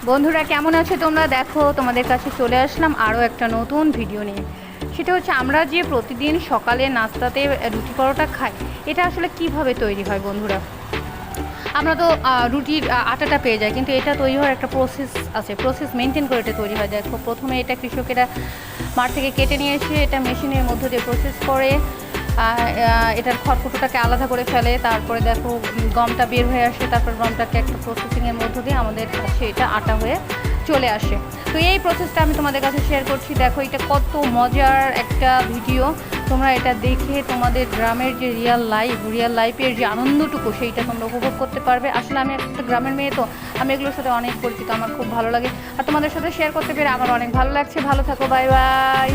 বন্ধুরা কেমন আছো তোমরা? দেখো তোমাদের কাছে চলে আসলাম আরও একটা নতুন ভিডিও নিয়ে। সেটা হচ্ছে আমরা যে প্রতিদিন সকালে নাস্তাতে রুটি পরোটা খাই, এটা আসলে কিভাবে তৈরি হয় বন্ধুরা। আমরা তো রুটির আটাটা পেয়ে যাই, কিন্তু এটা তৈরি হওয়ার একটা প্রসেস আছে, প্রসেস মেনটেন করে এটা তৈরি হয়। দেখো প্রথমে এটা কৃষকেরা মাঠ থেকে কেটে নিয়ে এসে এটা মেশিনের মধ্য দিয়ে প্রসেস করে এটার খড়কুটোটাকে আলাদা করে ফেলে। তারপরে দেখো গমটা বের হয়ে আসে, তারপর গমটাকে একটা প্রসেসিংয়ের মধ্য দিয়ে আমাদের কাছে এটা আটা হয়ে চলে আসে। তো এই প্রসেসটা আমি তোমাদের কাছে শেয়ার করছি। দেখো এটা কত মজার একটা ভিডিও, তোমরা এটা দেখে তোমাদের গ্রামের যে রিয়েল লাইফের যে আনন্দটুকু সেইটা তোমরা উপভোগ করতে পারবে। আসলে আমি একটা গ্রামের মেয়ে, তো আমি এগুলোর সাথে অনেক পরিচিত, আমার খুব ভালো লাগে আর তোমাদের সাথে শেয়ার করতে পেরে আমার অনেক ভালো লাগছে। ভালো থাকো, বাই বাই।